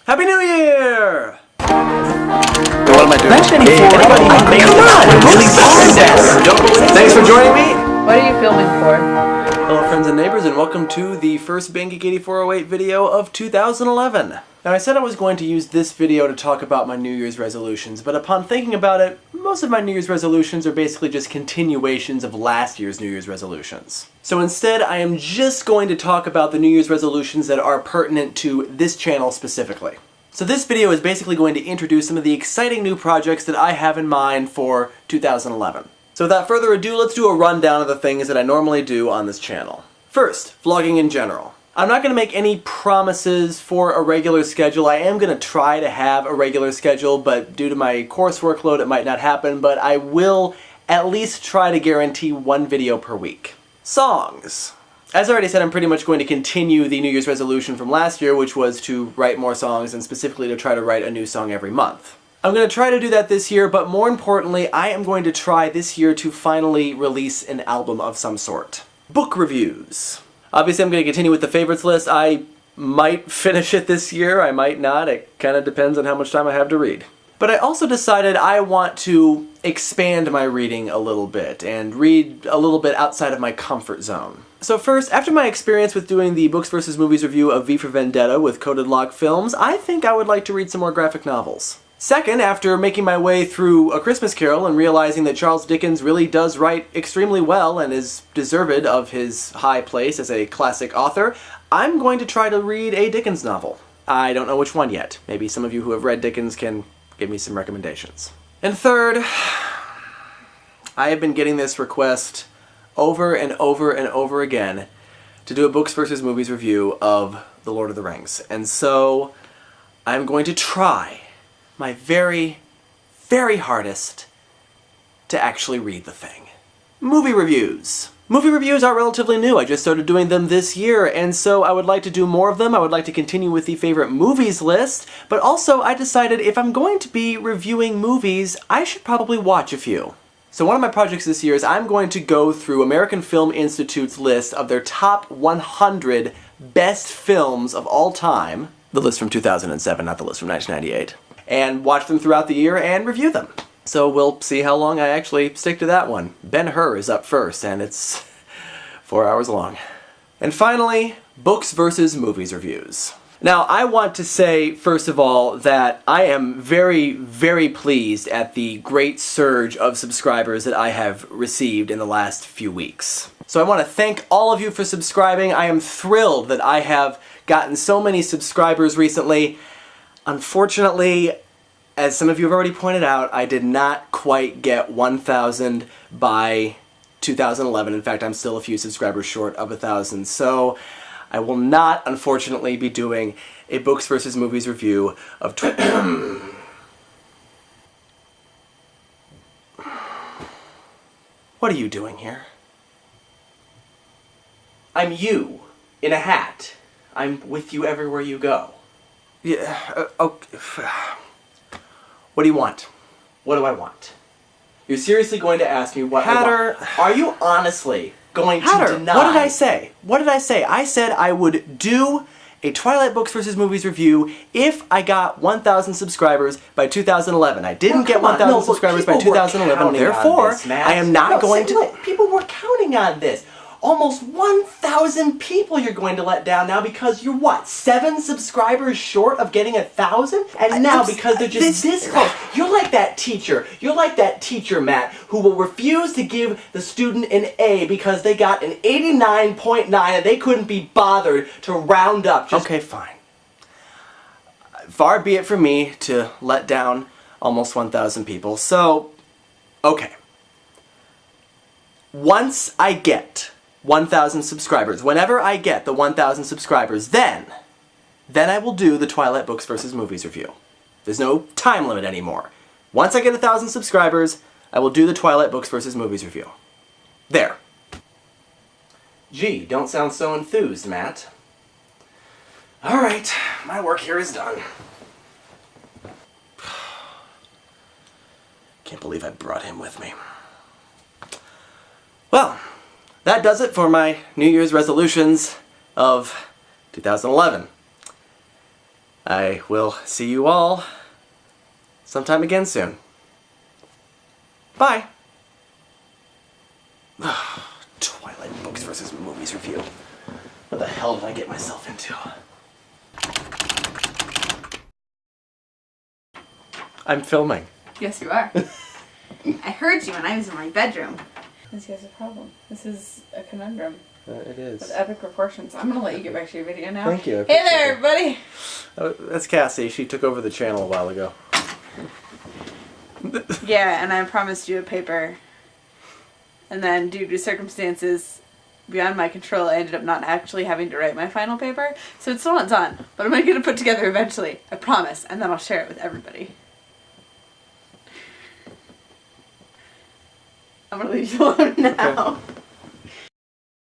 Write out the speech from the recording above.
Happy New Year! What am I doing? Thanks for joining me. What are you filming for? Hello friends and neighbors, and welcome to the first BandGeek 8408 video of 2011. Now I said I was going to use this video to talk about my New Year's resolutions, but upon thinking about it, most of my New Year's resolutions are basically just continuations of last year's New Year's resolutions. So instead, I am just going to talk about the New Year's resolutions that are pertinent to this channel specifically. So this video is basically going to introduce some of the exciting new projects that I have in mind for 2011. So without further ado, let's do a rundown of the things that I normally do on this channel. First, vlogging in general. I'm not going to make any promises for a regular schedule. I am going to try to have a regular schedule, but due to my course workload it might not happen, but I will at least try to guarantee one video per week. Songs. As I already said, I'm pretty much going to continue the New Year's resolution from last year, which was to write more songs and specifically to try to write a new song every month. I'm going to try to do that this year, but more importantly, I am going to try this year to finally release an album of some sort. Book reviews. Obviously, I'm going to continue with the favorites list. I might finish it this year, I might not. It kind of depends on how much time I have to read. But I also decided I want to expand my reading a little bit and read a little bit outside of my comfort zone. So first, after my experience with doing the Books vs. Movies review of V for Vendetta with Coded Lock Films, I think I would like to read some more graphic novels. Second, after making my way through A Christmas Carol and realizing that Charles Dickens really does write extremely well and is deserved of his high place as a classic author, I'm going to try to read a Dickens novel. I don't know which one yet. Maybe some of you who have read Dickens can give me some recommendations. And third, I have been getting this request over and over and over again to do a Books vs. Movies review of The Lord of the Rings. And so I'm going to try my very, very hardest to actually read the thing. Movie reviews. Movie reviews are relatively new. I just started doing them this year, and so I would like to do more of them. I would like to continue with the favorite movies list, but also I decided if I'm going to be reviewing movies, I should probably watch a few. So one of my projects this year is I'm going to go through American Film Institute's list of their top 100 best films of all time. The list from 2007, not the list from 1998. And watch them throughout the year and review them. So we'll see how long I actually stick to that one. Ben-Hur is up first, and it's 4 hours long. And finally, Books vs. Movies reviews. Now, I want to say, first of all, that I am very, very pleased at the great surge of subscribers that I have received in the last few weeks. So I want to thank all of you for subscribing. I am thrilled that I have gotten so many subscribers recently. Unfortunately, as some of you have already pointed out, I did not quite get 1,000 by 2011. In fact, I'm still a few subscribers short of 1,000. So I will not, unfortunately, be doing a Books vs. Movies review of What are you doing here? I'm you, in a hat. I'm with you everywhere you go. Yeah, okay. What do you want? What do I want? You're seriously going to ask me what Hatter, I want? Are you honestly going to deny? What did I say? What did I say? I said I would do a Twilight Books vs. Movies review if I got 1,000 subscribers by 2011. I didn't get 1,000 subscribers by 2011, therefore I am not going to... People were counting on this. Almost 1,000 people you're going to let down now because you're what, 7 subscribers short of getting 1,000? And now because they're just this close, you're like that teacher. You're like that teacher, Matt, who will refuse to give the student an A because they got an 89.9 and they couldn't be bothered to round up. Okay, fine. Far be it from me to let down almost 1,000 people. So, okay. Once I get 1,000 subscribers, whenever I get the 1,000 subscribers, then I will do the Twilight Books vs. Movies review. There's no time limit anymore. Once I get 1,000 subscribers, I will do the Twilight Books vs. Movies review. There. Gee, don't sound so enthused, Matt. Alright, my work here is done. Can't believe I brought him with me. Well, that does it for my New Year's resolutions of 2011. I will see you all sometime again soon. Bye! Twilight Books versus Movies review. What the hell did I get myself into? I'm filming. Yes, you are. I heard you when I was in my bedroom. This is a problem. This is a conundrum. It is. With epic proportions. I'm gonna let you get back to your video now. Thank you. I Hey appreciate there, it. everybody! Oh, that's Cassie. She took over the channel a while ago. Yeah, and I promised you a paper. And then, due to circumstances beyond my control, I ended up not actually having to write my final paper. So it's still not done. But I'm gonna get it put together eventually. I promise. And then I'll share it with everybody. I'm gonna leave you alone now. Okay.